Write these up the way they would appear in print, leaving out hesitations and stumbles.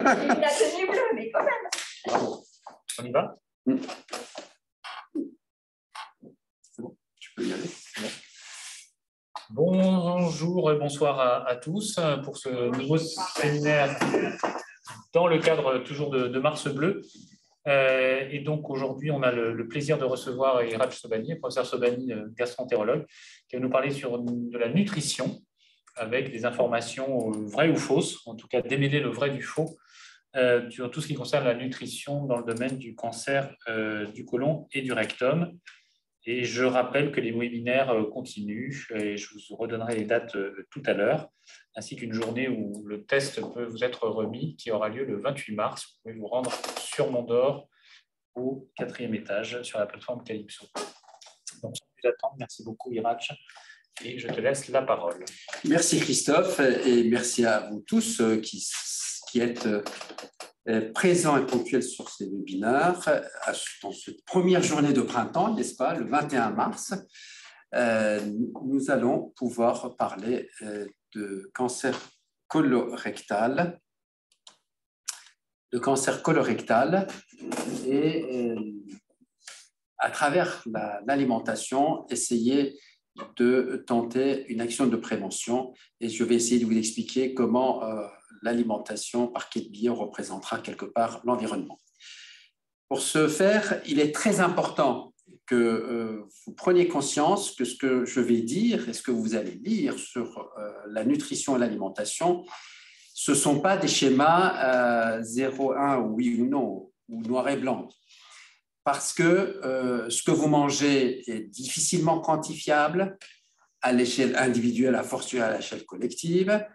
Il a tenu bleu, mais quand même. Bravo. On y va? C'est bon, tu peux y aller. Bonjour et bonsoir à tous pour ce nouveau séminaire dans le cadre toujours de Mars Bleu. Et donc aujourd'hui, on a le plaisir de recevoir Iraj Sobhani, professeur Sobhani, gastroentérologue, qui va nous parler de la nutrition avec des informations vraies ou fausses, en tout cas démêler le vrai du faux, sur tout ce qui concerne la nutrition dans le domaine du cancer du côlon et du rectum. Et je rappelle que les webinaires continuent et je vous redonnerai les dates tout à l'heure, ainsi qu'une journée où le test peut vous être remis, qui aura lieu le 28 mars. Vous pouvez vous rendre sur Mondor, au 4e étage, sur la plateforme Calypso. Donc, sans plus attendre, merci beaucoup Iraj, et je te laisse la parole. Merci Christophe, et merci à vous tous qui êtes présents et ponctuels sur ces webinaires dans cette première journée de printemps, n'est-ce pas, le 21 mars. Nous allons pouvoir parler de cancer colorectal, et à travers l'alimentation, essayer de tenter une action de prévention, et je vais essayer de vous expliquer comment l'alimentation par quai de biais représentera quelque part l'environnement. Pour ce faire, il est très important que vous preniez conscience que ce que je vais dire et ce que vous allez lire sur la nutrition et l'alimentation, ce ne sont pas des schémas 0, 1, oui ou non, ou noir et blanc. Parce que ce que vous mangez est difficilement quantifiable à l'échelle individuelle, à fortiori à l'échelle collective,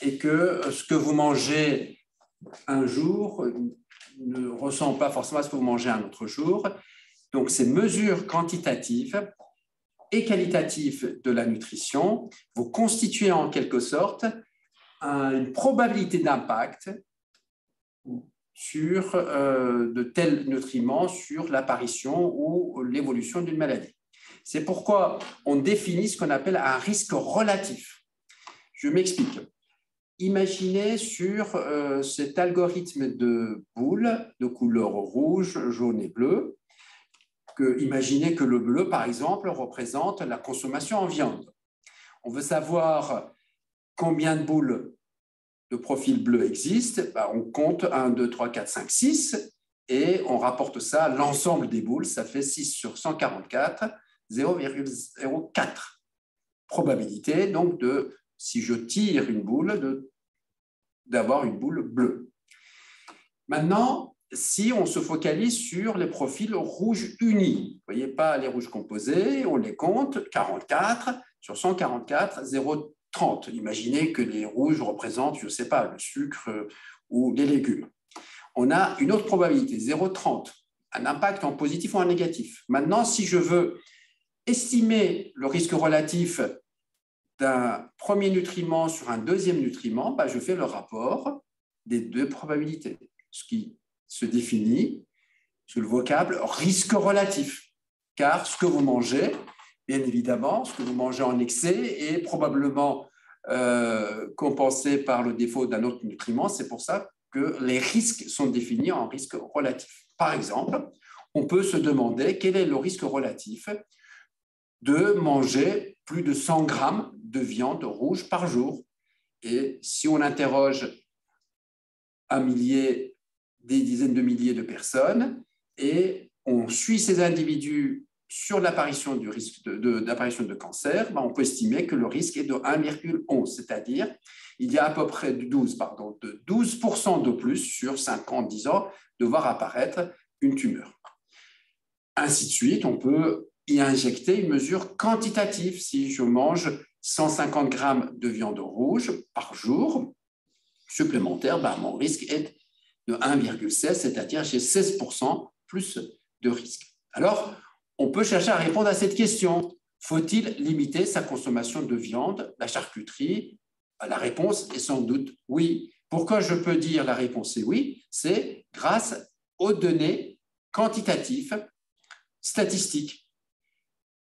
et que ce que vous mangez un jour ne ressemble pas forcément à ce que vous mangez un autre jour. Donc, ces mesures quantitatives et qualitatives de la nutrition vont constituer en quelque sorte une probabilité d'impact sur de tels nutriments sur l'apparition ou l'évolution d'une maladie. C'est pourquoi on définit ce qu'on appelle un risque relatif. Je m'explique. Imaginez sur cet algorithme de boules de couleur rouge, jaune et bleu, imaginez que le bleu, par exemple, représente la consommation en viande. On veut savoir combien de boules de profil bleu existent. On compte 1, 2, 3, 4, 5, 6 et on rapporte ça à l'ensemble des boules. Ça fait 6 sur 144, 0,04. Probabilité, donc, si je tire une boule, d'avoir une boule bleue. Maintenant, si on se focalise sur les profils rouges unis, vous ne voyez pas les rouges composés, on les compte, 44 sur 144, 0,30. Imaginez que les rouges représentent, je ne sais pas, le sucre ou les légumes. On a une autre probabilité, 0,30, un impact en positif ou en négatif. Maintenant, si je veux estimer le risque relatif d'un premier nutriment sur un deuxième nutriment, je fais le rapport des deux probabilités, ce qui se définit sous le vocable risque relatif. Car ce que vous mangez, bien évidemment, ce que vous mangez en excès est probablement compensé par le défaut d'un autre nutriment. C'est pour ça que les risques sont définis en risque relatif. Par exemple, on peut se demander quel est le risque relatif de manger plus de 100 grammes de viande rouge par jour. Et si on interroge des dizaines de milliers de personnes et on suit ces individus sur l'apparition du risque d'apparition de cancer, on peut estimer que le risque est de 1,11, c'est-à-dire il y a à peu près de 12% de plus sur 5 ans, 10 ans de voir apparaître une tumeur. Ainsi de suite, on peut y injecter une mesure quantitative. Si je mange 150 grammes de viande rouge par jour supplémentaire, mon risque est de 1,16, c'est-à-dire j'ai 16% plus de risque. Alors, on peut chercher à répondre à cette question. Faut-il limiter sa consommation de viande, la charcuterie? La réponse est sans doute oui. Pourquoi je peux dire la réponse est oui? C'est grâce aux données quantitatives, statistiques.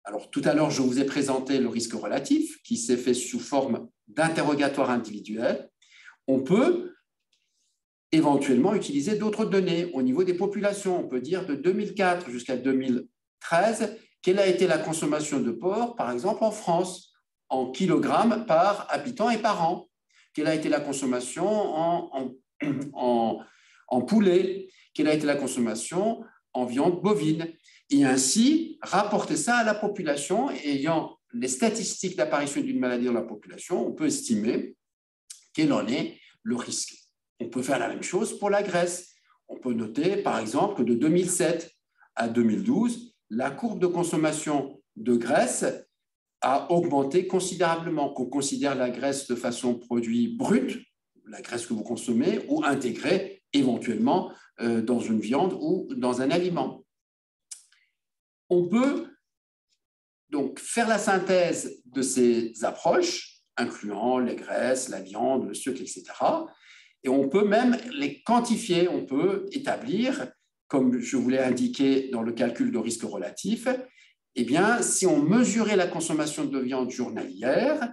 Alors, tout à l'heure, je vous ai présenté le risque relatif qui s'est fait sous forme d'interrogatoire individuel. On peut éventuellement utiliser d'autres données au niveau des populations. On peut dire de 2004 jusqu'à 2013, quelle a été la consommation de porc, par exemple, en France, en kilogrammes par habitant et par an. Quelle a été la consommation en poulet, quelle a été la consommation en viande bovine. Et ainsi, rapporter ça à la population, et ayant les statistiques d'apparition d'une maladie dans la population, on peut estimer quel en est le risque. On peut faire la même chose pour la graisse. On peut noter, par exemple, que de 2007 à 2012, la courbe de consommation de graisse a augmenté considérablement, qu'on considère la graisse de façon produit brut, la graisse que vous consommez, ou intégrée éventuellement dans une viande ou dans un aliment. On peut donc faire la synthèse de ces approches, incluant les graisses, la viande, le sucre, etc. Et on peut même les quantifier, on peut établir, comme je vous l'ai indiqué dans le calcul de risque relatif, eh bien, si on mesurait la consommation de viande journalière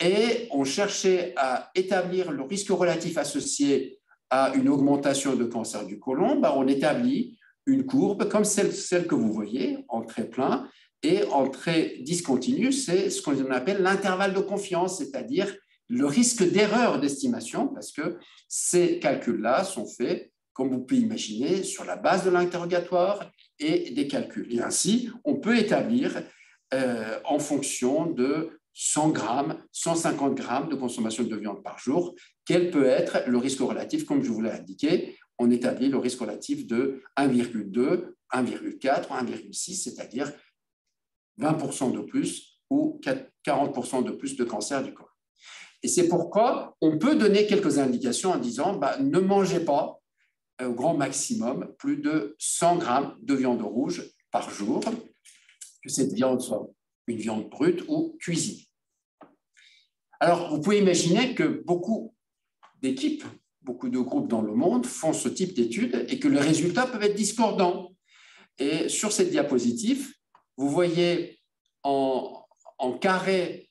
et on cherchait à établir le risque relatif associé à une augmentation de cancer du côlon, on établit une courbe comme celle que vous voyez, en trait plein et en trait discontinu. C'est ce qu'on appelle l'intervalle de confiance, c'est-à-dire le risque d'erreur d'estimation, parce que ces calculs-là sont faits, comme vous pouvez imaginer, sur la base de l'interrogatoire et des calculs. Et ainsi, on peut établir en fonction de 100 grammes, 150 grammes de consommation de viande par jour, quel peut être le risque relatif, comme je vous l'ai indiqué. On établit le risque relatif de 1,2, 1,4 ou 1,6, c'est-à-dire 20% de plus ou 40% de plus de cancer du côlon. Et c'est pourquoi on peut donner quelques indications en disant ne mangez pas au grand maximum plus de 100 grammes de viande rouge par jour, que cette viande soit une viande brute ou cuisinée. Alors, vous pouvez imaginer que beaucoup d'équipes, beaucoup de groupes dans le monde font ce type d'études et que les résultats peuvent être discordants. Et sur cette diapositive, vous voyez en carré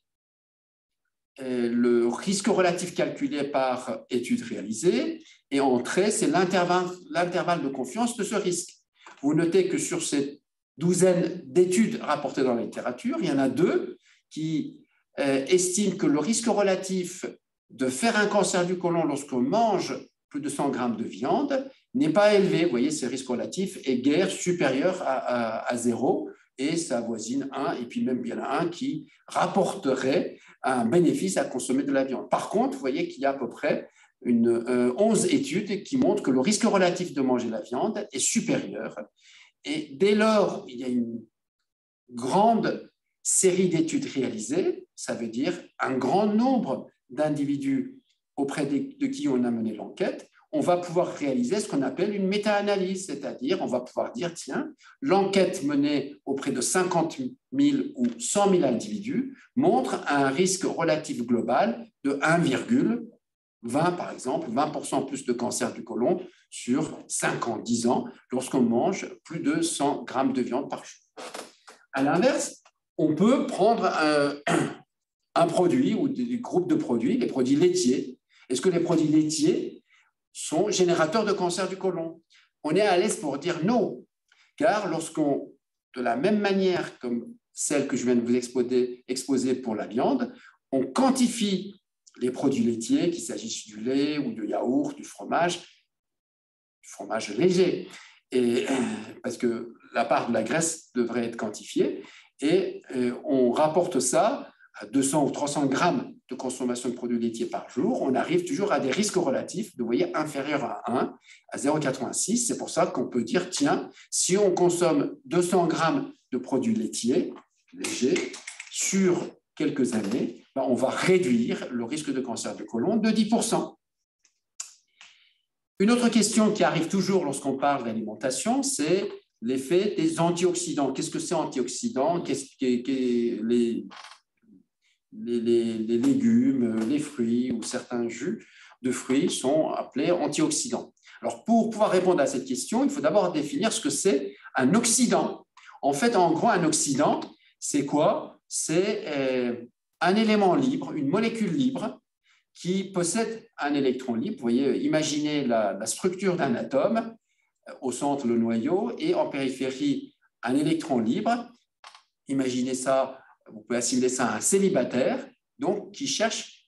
le risque relatif calculé par étude réalisée, et en trait, c'est l'intervalle de confiance de ce risque. Vous notez que sur cette douzaine d'études rapportées dans la littérature, il y en a 2 qui estiment que le risque relatif de faire un cancer du côlon lorsqu'on mange plus de 100 grammes de viande n'est pas élevé. Vous voyez, ce risque relatif est guère supérieur à 0, et ça avoisine 1, et puis même il y en a un qui rapporterait un bénéfice à consommer de la viande. Par contre, vous voyez qu'il y a à peu près 11 études qui montrent que le risque relatif de manger la viande est supérieur. Et dès lors, il y a une grande série d'études réalisées, ça veut dire un grand nombre d'individus auprès de qui on a mené l'enquête, on va pouvoir réaliser ce qu'on appelle une méta-analyse, c'est-à-dire on va pouvoir dire, tiens, l'enquête menée auprès de 50 000 ou 100 000 individus montre un risque relatif global de 1,20 par exemple, 20% plus de cancer du côlon sur 5 ans, 10 ans, lorsqu'on mange plus de 100 grammes de viande par jour. À l'inverse, on peut prendre un produit ou des groupes de produits, les produits laitiers. Est-ce que les produits laitiers sont générateurs de cancer du côlon? On est à l'aise pour dire non, car lorsqu'on, de la même manière comme celle que je viens de vous exposer pour la viande, on quantifie les produits laitiers, qu'il s'agisse du lait ou du yaourt, du fromage léger, et, parce que la part de la graisse devrait être quantifiée, et on rapporte ça à 200 ou 300 grammes de consommation de produits laitiers par jour, on arrive toujours à des risques relatifs, vous voyez, inférieurs à 1, à 0,86. C'est pour ça qu'on peut dire, tiens, si on consomme 200 grammes de produits laitiers légers sur quelques années, on va réduire le risque de cancer du côlon de 10%. Une autre question qui arrive toujours lorsqu'on parle d'alimentation, c'est l'effet des antioxydants. Qu'est-ce que c'est antioxydants? Les légumes, les fruits ou certains jus de fruits sont appelés antioxydants. Alors, pour pouvoir répondre à cette question, il faut d'abord définir ce que c'est un oxydant. En fait, en gros, un oxydant, c'est quoi? C'est un élément libre, une molécule libre qui possède un électron libre. Vous voyez, imaginez la structure d'un atome, au centre le noyau, et en périphérie un électron libre. Imaginez ça, vous pouvez assimiler ça à un célibataire, donc qui cherche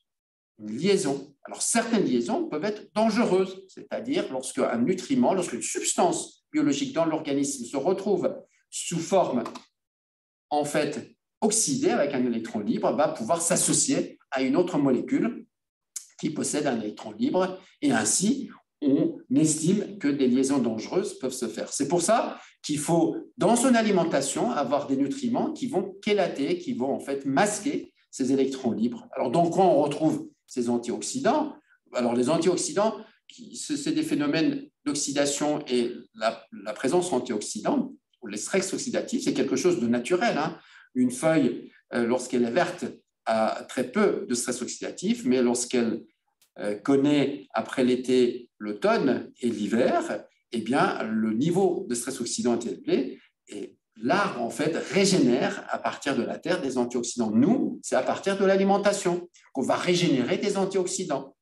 une liaison. Alors certaines liaisons peuvent être dangereuses, c'est-à-dire lorsqu'un nutriment, lorsqu'une substance biologique dans l'organisme se retrouve sous forme en fait oxydée avec un électron libre, va pouvoir s'associer à une autre molécule qui possède un électron libre, et ainsi on estime que des liaisons dangereuses peuvent se faire. C'est pour ça qu'il faut, dans son alimentation, avoir des nutriments qui vont chélater, qui vont en fait masquer ces électrons libres. Alors, dans quoi on retrouve ces antioxydants? Alors, les antioxydants, c'est des phénomènes d'oxydation, et la présence d'antioxydants, ou les stress oxydatifs, c'est quelque chose de naturel, hein. Une feuille, lorsqu'elle est verte, a très peu de stress oxydatif, mais lorsqu'elle connaît après l'été l'automne et l'hiver, eh bien, le niveau de stress oxydant est élevé, et l'arbre, en fait, régénère à partir de la terre des antioxydants. Nous, c'est à partir de l'alimentation qu'on va régénérer des antioxydants.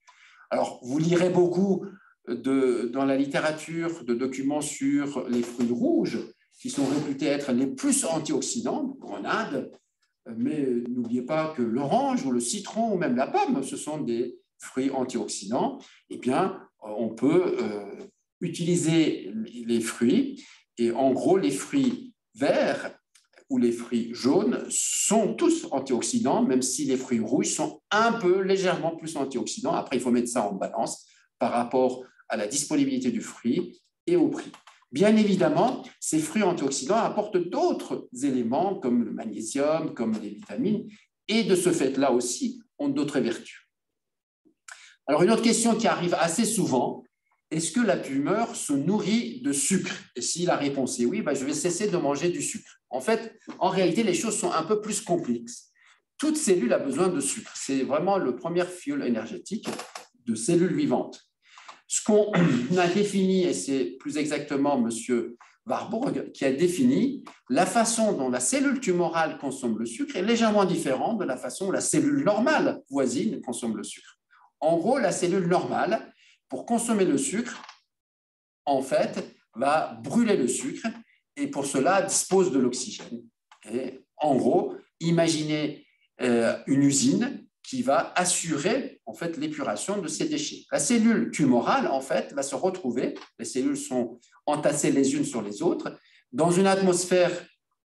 Alors, vous lirez beaucoup dans la littérature de documents sur les fruits rouges, qui sont réputés être les plus antioxydants en Inde, mais n'oubliez pas que l'orange ou le citron ou même la pomme, ce sont des fruits antioxydants. Eh bien, on peut utiliser les fruits, et en gros, les fruits verts ou les fruits jaunes sont tous antioxydants, même si les fruits rouges sont un peu légèrement plus antioxydants. Après, il faut mettre ça en balance par rapport à la disponibilité du fruit et au prix. Bien évidemment, ces fruits antioxydants apportent d'autres éléments comme le magnésium, comme les vitamines, et de ce fait-là aussi ont d'autres vertus. Alors, une autre question qui arrive assez souvent, est-ce que la tumeur se nourrit de sucre? Et si la réponse est oui, je vais cesser de manger du sucre. En fait, en réalité, les choses sont un peu plus complexes. Toute cellule a besoin de sucre. C'est vraiment le premier fuel énergétique de cellules vivantes. Ce qu'on a défini, et c'est plus exactement M. Warburg qui a défini, la façon dont la cellule tumorale consomme le sucre est légèrement différente de la façon dont la cellule normale voisine consomme le sucre. En gros, la cellule normale, pour consommer le sucre, en fait, va brûler le sucre, et pour cela dispose de l'oxygène. Et en gros, imaginez une usine qui va assurer en fait l'épuration de ces déchets. La cellule tumorale, en fait, va se retrouver, les cellules sont entassées les unes sur les autres, dans une atmosphère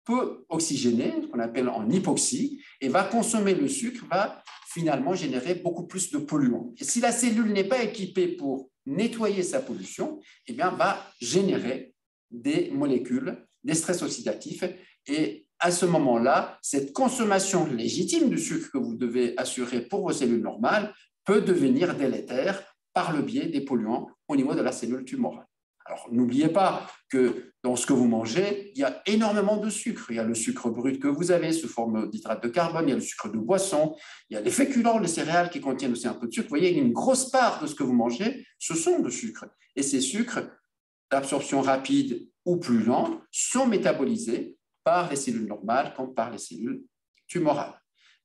peu oxygénée, qu'on appelle en hypoxie, et va consommer le sucre, va finalement générer beaucoup plus de polluants. Et si la cellule n'est pas équipée pour nettoyer sa pollution, eh bien, va générer des molécules, des stress oxydatifs, et à ce moment-là, cette consommation légitime du sucre que vous devez assurer pour vos cellules normales peut devenir délétère par le biais des polluants au niveau de la cellule tumorale. Alors, n'oubliez pas que dans ce que vous mangez, il y a énormément de sucre. Il y a le sucre brut que vous avez sous forme d'hydrate de carbone, il y a le sucre de boisson, il y a les féculents, les céréales qui contiennent aussi un peu de sucre. Vous voyez, une grosse part de ce que vous mangez, ce sont de sucre. Et ces sucres, d'absorption rapide ou plus lente, sont métabolisés par les cellules normales comme par les cellules tumorales.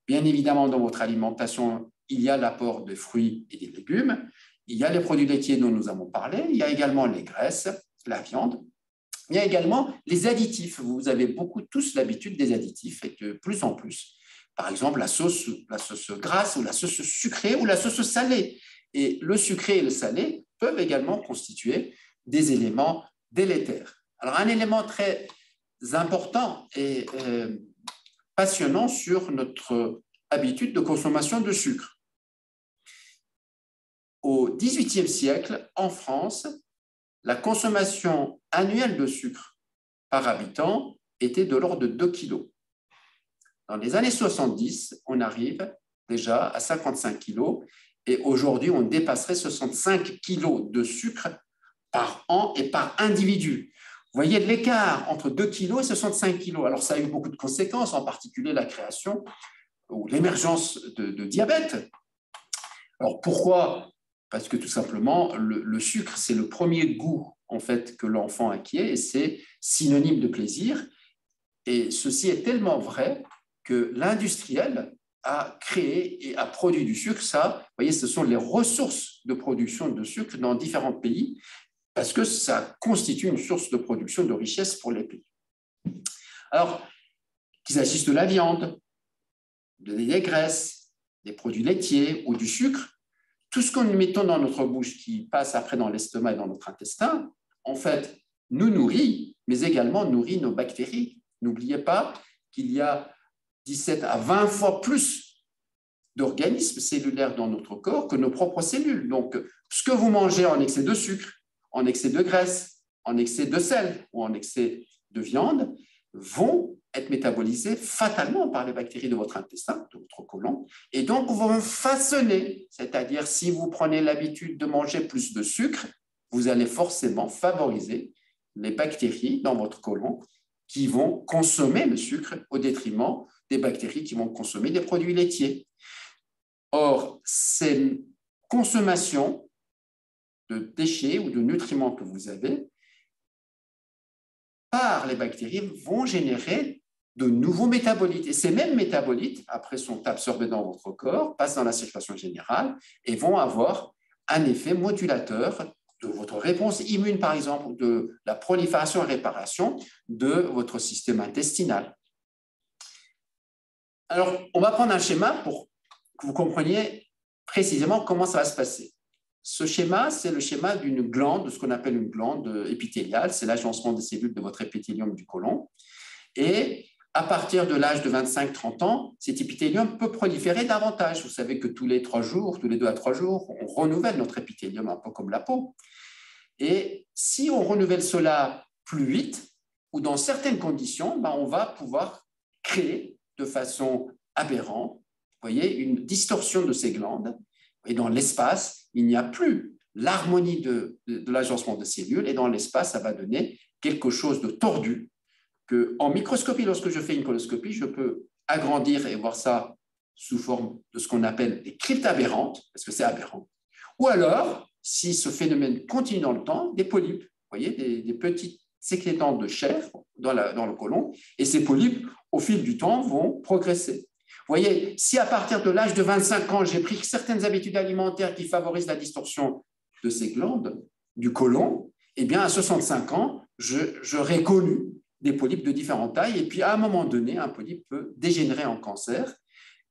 Bien évidemment, dans votre alimentation, il y a l'apport de fruits et des légumes, il y a les produits laitiers dont nous avons parlé, il y a également les graisses, la viande, il y a également les additifs. Vous avez beaucoup tous l'habitude des additifs, et de plus en plus. Par exemple, la sauce grasse ou la sauce sucrée ou la sauce salée. Et le sucré et le salé peuvent également constituer des éléments délétères. Alors, un élément très important et passionnant sur notre habitude de consommation de sucre. Au XVIIIe siècle, en France, la consommation annuelle de sucre par habitant était de l'ordre de 2 kg. Dans les années 70, on arrive déjà à 55 kg, et aujourd'hui, on dépasserait 65 kg de sucre par an et par individu. Vous voyez l'écart entre 2 kg et 65 kg. Alors, ça a eu beaucoup de conséquences, en particulier la création ou l'émergence de diabète. Alors, pourquoi? Parce que tout simplement, le sucre, c'est le premier goût en fait, que l'enfant acquiert, et c'est synonyme de plaisir. Et ceci est tellement vrai que l'industriel a créé et a produit du sucre. Ça, vous voyez, ce sont les ressources de production de sucre dans différents pays, parce que ça constitue une source de production de richesse pour les pays. Alors, qu'il s'agisse de la viande, des graisses, des produits laitiers ou du sucre, tout ce que nous mettons dans notre bouche qui passe après dans l'estomac et dans notre intestin, en fait, nous nourrit, mais également nourrit nos bactéries. N'oubliez pas qu'il y a 17 à 20 fois plus d'organismes cellulaires dans notre corps que nos propres cellules. Donc, ce que vous mangez en excès de sucre, en excès de graisse, en excès de sel ou en excès de viande vont être métabolisés fatalement par les bactéries de votre intestin, de votre côlon, et donc vont façonner, c'est-à-dire si vous prenez l'habitude de manger plus de sucre, vous allez forcément favoriser les bactéries dans votre côlon qui vont consommer le sucre au détriment des bactéries qui vont consommer des produits laitiers. Or, ces consommations de déchets ou de nutriments que vous avez par les bactéries vont générer de nouveaux métabolites. Et ces mêmes métabolites, après, sont absorbés dans votre corps, passent dans la circulation générale et vont avoir un effet modulateur de votre réponse immune, par exemple, de la prolifération et réparation de votre système intestinal. Alors, on va prendre un schéma pour que vous compreniez précisément comment ça va se passer. Ce schéma, c'est le schéma d'une glande, de ce qu'on appelle une glande épithéliale. C'est l'agencement des cellules de votre épithélium du côlon. Et à partir de l'âge de 25-30 ans, cet épithélium peut proliférer davantage. Vous savez que tous les 3 jours, tous les 2 à 3 jours, on renouvelle notre épithélium, un peu comme la peau. Et si on renouvelle cela plus vite, ou dans certaines conditions, on va pouvoir créer de façon aberrante, vous voyez, une distorsion de ces glandes. Et dans l'espace, il n'y a plus l'harmonie de l'agencement de cellules. Et dans l'espace, ça va donner quelque chose de tordu que, en microscopie, lorsque je fais une coloscopie, je peux agrandir et voir ça sous forme de ce qu'on appelle des cryptes aberrantes, parce que c'est aberrant. Ou alors, si ce phénomène continue dans le temps, des polypes, vous voyez, des petits sécrétants de chair dans le côlon. Et ces polypes, au fil du temps, vont progresser. Vous voyez, si à partir de l'âge de 25 ans, j'ai pris certaines habitudes alimentaires qui favorisent la distorsion de ces glandes du côlon, eh bien, à 65 ans, j'aurai connu des polypes de différentes tailles. Et puis, à un moment donné, un polype peut dégénérer en cancer,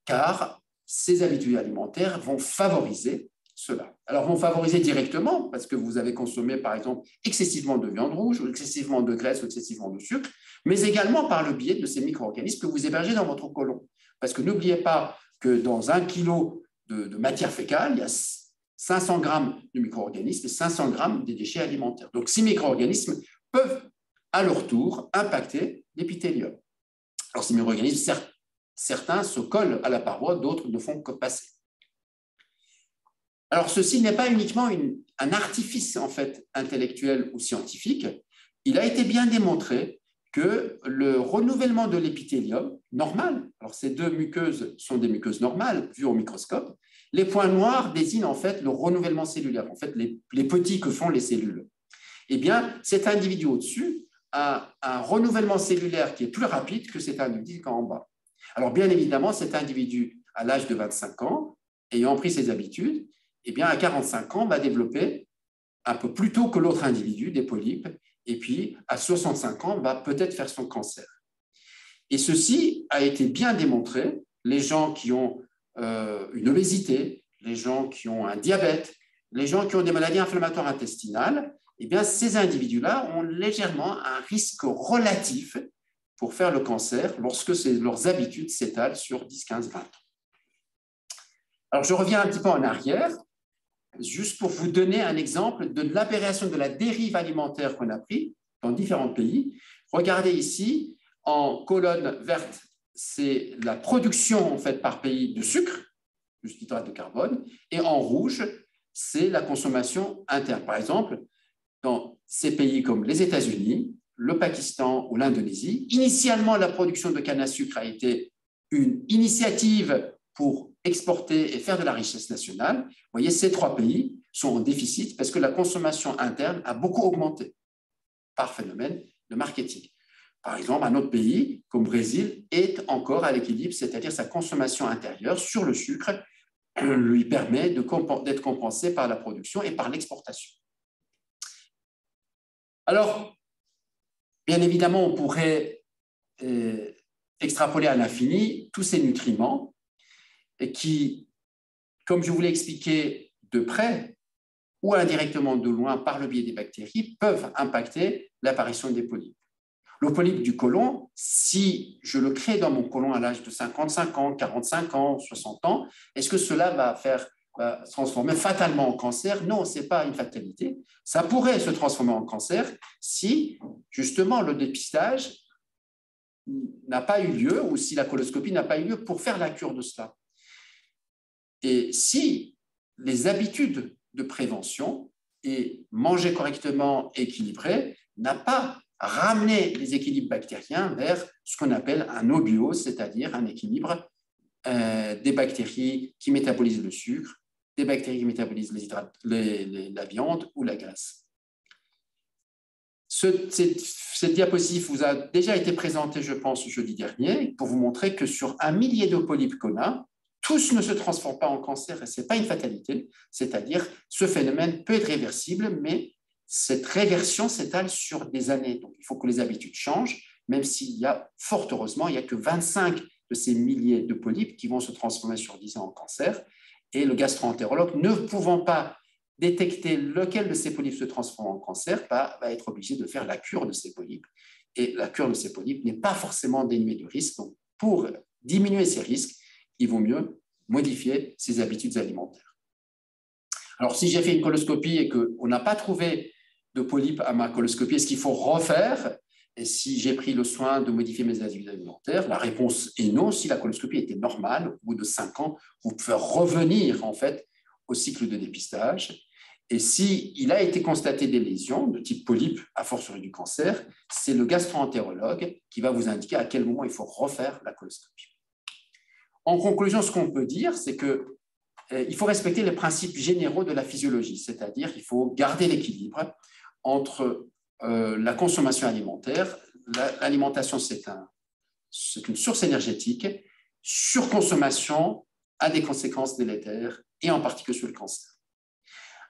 car ces habitudes alimentaires vont favoriser cela. Alors, vont favoriser directement, parce que vous avez consommé, par exemple, excessivement de viande rouge, ou excessivement de graisse, ou excessivement de sucre, mais également par le biais de ces micro-organismes que vous hébergez dans votre côlon. Parce que n'oubliez pas que dans 1 kilo de matière fécale, il y a 500 grammes de micro-organismes et 500 grammes de déchets alimentaires. Donc, ces micro-organismes peuvent, à leur tour, impacter l'épithélium. Alors, ces micro-organismes, certains se collent à la paroi, d'autres ne font que passer. Alors, ceci n'est pas uniquement un artifice, en fait, intellectuel ou scientifique. Il a été bien démontré que le renouvellement de l'épithélium, normal, alors ces 2 muqueuses sont des muqueuses normales, vues au microscope, les points noirs désignent en fait le renouvellement cellulaire, en fait les petits que font les cellules. Eh bien, cet individu au-dessus a un renouvellement cellulaire qui est plus rapide que cet individu en bas. Alors, bien évidemment, cet individu, à l'âge de 25 ans, ayant pris ses habitudes, eh bien, à 45 ans, va développer un peu plus tôt que l'autre individu des polypes, et puis à 65 ans, va peut-être faire son cancer. Et ceci a été bien démontré. Les gens qui ont une obésité, les gens qui ont un diabète, les gens qui ont des maladies inflammatoires intestinales, eh bien, ces individus-là ont légèrement un risque relatif pour faire le cancer lorsque leurs habitudes s'étalent sur 10, 15, 20 ans. Alors, je reviens un petit peu en arrière, juste pour vous donner un exemple de l'aberration de la dérive alimentaire qu'on a pris dans différents pays. Regardez ici, en colonne verte, c'est la production en fait, par pays de sucre, plus d'hydrate de carbone, et en rouge, c'est la consommation interne. Par exemple, dans ces pays comme les États-Unis, le Pakistan ou l'Indonésie, initialement, la production de canne à sucre a été une initiative pour exporter et faire de la richesse nationale. Vous voyez, ces 3 pays sont en déficit parce que la consommation interne a beaucoup augmenté par phénomène de marketing. par exemple, un autre pays, comme le Brésil, est encore à l'équilibre, c'est-à-dire sa consommation intérieure sur le sucre lui permet d'être compensé par la production et par l'exportation. Alors, bien évidemment, on pourrait extrapoler à l'infini tous ces nutriments qui, comme je vous l'ai expliqué de près ou indirectement de loin par le biais des bactéries, peuvent impacter l'apparition des polypes. Le polype du côlon, si je le crée dans mon côlon à l'âge de 55 ans, 45 ans, 60 ans, est-ce que cela va se transformer fatalement en cancer? Non, ce n'est pas une fatalité. Ça pourrait se transformer en cancer si, justement, le dépistage n'a pas eu lieu ou si la coloscopie n'a pas eu lieu pour faire la cure de cela. Et si les habitudes de prévention et manger correctement équilibré n'a pas ramené les équilibres bactériens vers ce qu'on appelle un eau-bio, c'est-à-dire un équilibre des bactéries qui métabolisent le sucre, des bactéries qui métabolisent la viande ou la graisse. Cette diapositive vous a déjà été présentée, je pense, jeudi dernier, pour vous montrer que sur 1 millier de polypes qu'on a, tous ne se transforment pas en cancer et ce n'est pas une fatalité, c'est-à-dire ce phénomène peut être réversible, mais cette réversion s'étale sur des années. Donc, il faut que les habitudes changent, même s'il y a, fort heureusement, il n'y a que 25 de ces milliers de polypes qui vont se transformer sur 10 ans en cancer. Et le gastro-entérologue, ne pouvant pas détecter lequel de ces polypes se transforme en cancer, va être obligé de faire la cure de ces polypes. Et la cure de ces polypes n'est pas forcément dénuée de risques. Donc, pour diminuer ces risques, il vaut mieux modifier ses habitudes alimentaires. Alors, si j'ai fait une coloscopie et qu'on n'a pas trouvé de polypes à ma coloscopie, est-ce qu'il faut refaire? Et si j'ai pris le soin de modifier mes habitudes alimentaires, la réponse est non. Si la coloscopie était normale, au bout de 5 ans, vous pouvez revenir en fait au cycle de dépistage. Et s'il a été constaté des lésions de type polype, à fortiori du cancer, c'est le gastro-entérologue qui va vous indiquer à quel moment il faut refaire la coloscopie. En conclusion, ce qu'on peut dire, c'est qu'il faut respecter les principes généraux de la physiologie, c'est-à-dire qu'il faut garder l'équilibre entre la consommation alimentaire. L'alimentation, c'est une source énergétique. Surconsommation a des conséquences délétères, et en particulier sur le cancer.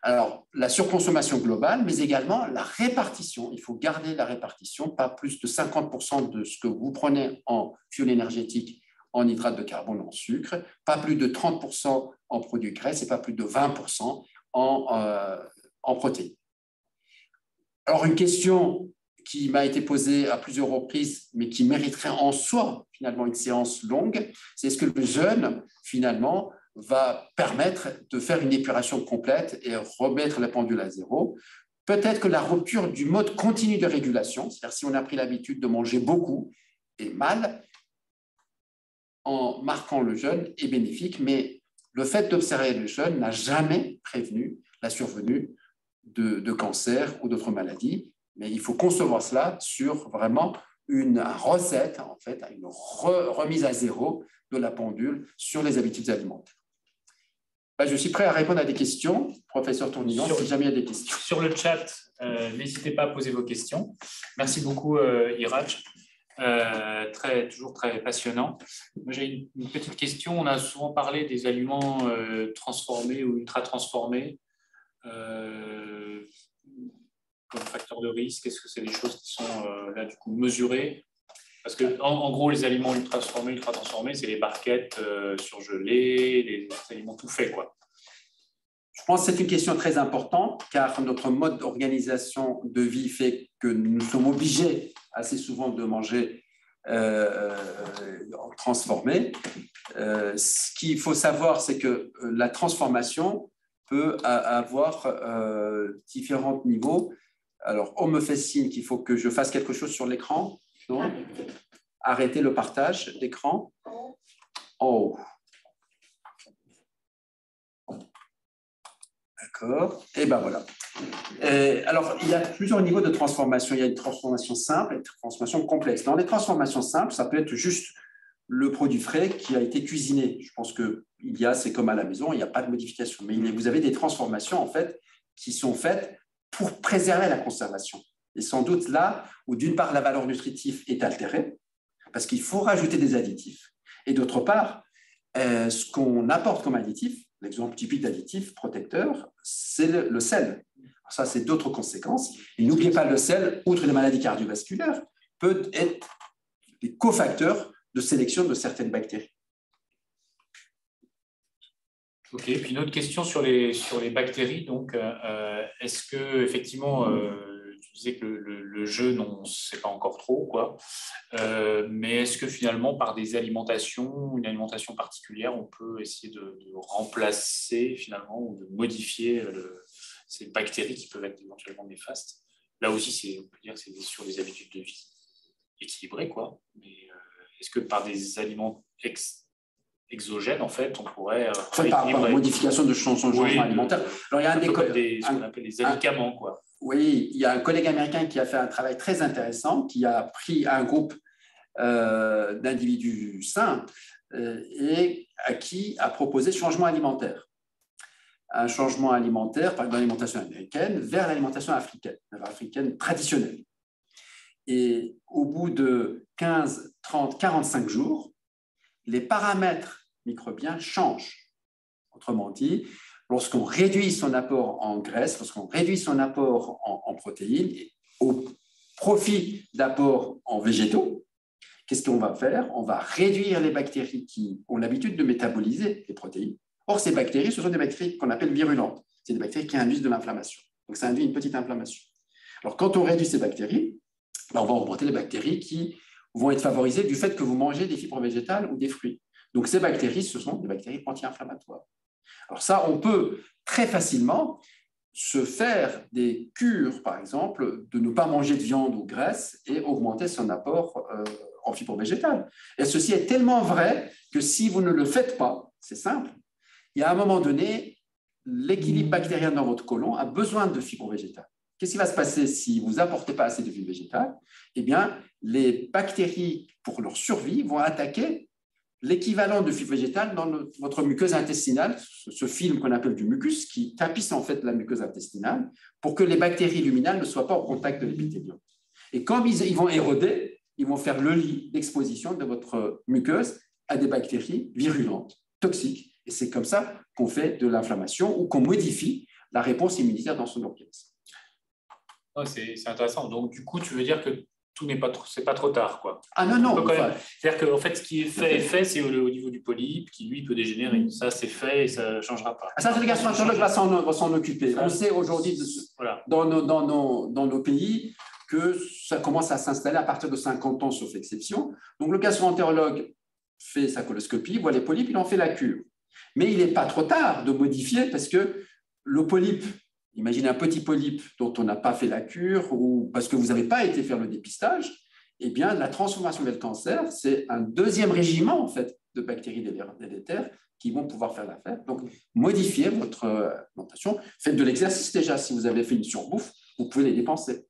Alors, la surconsommation globale, mais également la répartition. Il faut garder la répartition, pas plus de 50% de ce que vous prenez en fuel énergétique en hydrate de carbone, en sucre, pas plus de 30% en produits graisses et pas plus de 20% en protéines. Alors, une question qui m'a été posée à plusieurs reprises, mais qui mériterait en soi, finalement, une séance longue, c'est est-ce que le jeûne, finalement, va permettre de faire une épuration complète et remettre la pendule à zéro? Peut-être que la rupture du mode continu de régulation, c'est-à-dire si on a pris l'habitude de manger beaucoup et mal, en marquant le jeûne est bénéfique, mais le fait d'observer le jeûne n'a jamais prévenu la survenue de cancer ou d'autres maladies, mais il faut concevoir cela sur vraiment une recette, en fait, une remise à zéro de la pendule sur les habitudes alimentaires. Je suis prêt à répondre à des questions, professeur Tournillon, si jamais il y a des questions. Sur le chat, n'hésitez pas à poser vos questions. Merci beaucoup, Iraj. Toujours très passionnant. Moi, j'ai une petite question. On a souvent parlé des aliments transformés ou ultra transformés comme facteur de risque. Est-ce que c'est des choses qui sont là du coup mesurées? Parce que en gros, les aliments ultra transformés, c'est les barquettes surgelées, les aliments tout faits, quoi. Je pense que c'est une question très importante car notre mode d'organisation de vie fait que nous sommes obligés assez souvent de manger transformé. Ce qu'il faut savoir, c'est que la transformation peut avoir différents niveaux. Alors, on me fait signe qu'il faut que je fasse quelque chose sur l'écran. Non ? Arrêtez le partage d'écran. Oh. D'accord. Et ben voilà. Alors, il y a plusieurs niveaux de transformation. Il y a une transformation simple et une transformation complexe. Dans les transformations simples, ça peut être juste le produit frais qui a été cuisiné. Je pense que c'est comme à la maison, il n'y a pas de modification. Mais vous avez des transformations, en fait, qui sont faites pour préserver la conservation. Et sans doute là où, d'une part, la valeur nutritive est altérée, parce qu'il faut rajouter des additifs. Et d'autre part, ce qu'on apporte comme additif, l'exemple typique d'additif protecteur, c'est le sel. Alors ça, c'est d'autres conséquences. Et n'oubliez pas, le sel, outre les maladies cardiovasculaires, peut être des cofacteurs de sélection de certaines bactéries. Ok, puis une autre question sur les bactéries. Donc, est-ce que effectivement, tu disais que le jeûne, on ne sait pas encore trop, quoi. Mais est-ce que finalement, par des alimentations, une alimentation particulière, on peut essayer de remplacer finalement ou de modifier ces bactéries qui peuvent être éventuellement néfastes? Là aussi, on peut dire que c'est sur des habitudes de vie équilibrées, quoi. Mais est-ce que par des aliments exogènes, en fait, on pourrait par modification de changement alimentaire. Alors, il y a ce qu'on appelle les alicaments, quoi. Oui, il y a un collègue américain qui a fait un travail très intéressant, qui a pris un groupe d'individus sains et à qui a proposé changement alimentaire. Un changement alimentaire, par exemple, l'alimentation américaine vers l'alimentation africaine traditionnelle. Et au bout de 15, 30, 45 jours, les paramètres microbiens changent. Autrement dit, lorsqu'on réduit son apport en graisse, lorsqu'on réduit son apport en protéines, au profit d'apports en végétaux, qu'est-ce qu'on va faire? On va réduire les bactéries qui ont l'habitude de métaboliser les protéines. Or, ces bactéries, ce sont des bactéries qu'on appelle virulentes. C'est des bactéries qui induisent de l'inflammation. Donc, ça induit une petite inflammation. Alors, quand on réduit ces bactéries, on va augmenter les bactéries qui vont être favorisées du fait que vous mangez des fibres végétales ou des fruits. Donc, ces bactéries, ce sont des bactéries anti-inflammatoires. Alors ça, on peut très facilement se faire des cures, par exemple, de ne pas manger de viande ou graisse et augmenter son apport en fibres végétales. Et ceci est tellement vrai que si vous ne le faites pas, c'est simple, il y a un moment donné, l'équilibre bactérien dans votre côlon a besoin de fibres végétales. Qu'est-ce qui va se passer si vous n'apportez pas assez de fibres végétales? Eh bien, les bactéries, pour leur survie, vont attaquer l'équivalent de fibres végétales dans votre muqueuse intestinale, ce film qu'on appelle du mucus, qui tapisse en fait la muqueuse intestinale pour que les bactéries luminales ne soient pas au contact de l'épithélium. Et comme ils vont éroder, ils vont faire le lit d'exposition de votre muqueuse à des bactéries virulentes, toxiques. Et c'est comme ça qu'on fait de l'inflammation ou qu'on modifie la réponse immunitaire dans son organisme. C'est intéressant. Donc, du coup, tu veux dire que tout n'est pas trop tard, quoi. Ah non. C'est-à-dire qu'en fait, ce qui est fait, c'est au niveau du polype qui, lui, peut dégénérer. Ça, c'est fait et ça ne changera pas. Ça, c'est le gastroentérologue va s'en occuper. On sait aujourd'hui, dans nos pays, que ça commence à s'installer à partir de 50 ans, sauf exception. Donc, le gastroentérologue fait sa coloscopie, voit les polypes, il en fait la cure. Mais il n'est pas trop tard de modifier parce que le polype, imaginez un petit polype dont on n'a pas fait la cure ou parce que vous n'avez pas été faire le dépistage, eh bien, la transformation vers le cancer, c'est un deuxième régiment en fait, de bactéries délétères qui vont pouvoir faire l'affaire. Donc, modifiez votre alimentation. Faites de l'exercice déjà. Si vous avez fait une surbouffe, vous pouvez les dépenser.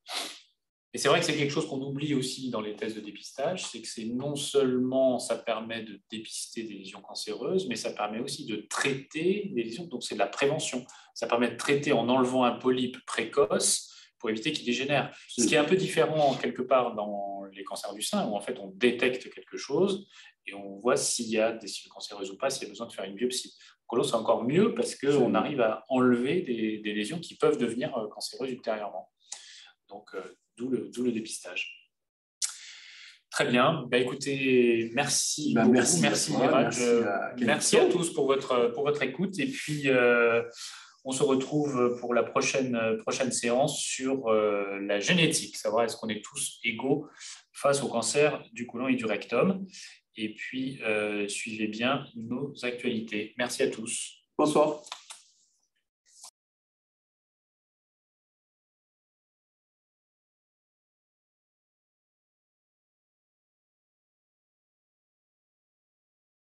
Et c'est vrai que c'est quelque chose qu'on oublie aussi dans les tests de dépistage, c'est que c'est non seulement ça permet de dépister des lésions cancéreuses, mais ça permet aussi de traiter des lésions, donc c'est de la prévention. Ça permet de traiter en enlevant un polype précoce pour éviter qu'il dégénère. Ce qui est un peu différent quelque part dans les cancers du sein, où en fait on détecte quelque chose et on voit s'il y a des cellules cancéreuses ou pas, s'il y a besoin de faire une biopsie. Colo, c'est encore mieux parce qu'on arrive à enlever des lésions qui peuvent devenir cancéreuses ultérieurement. Donc, d'où le dépistage. Très bien. Écoutez, merci beaucoup. Merci Méraj. Merci à tous pour votre écoute. Et puis, on se retrouve pour la prochaine séance sur la génétique, savoir est-ce qu'on est tous égaux face au cancer du côlon et du rectum. Et puis, suivez bien nos actualités. Merci à tous. Bonsoir.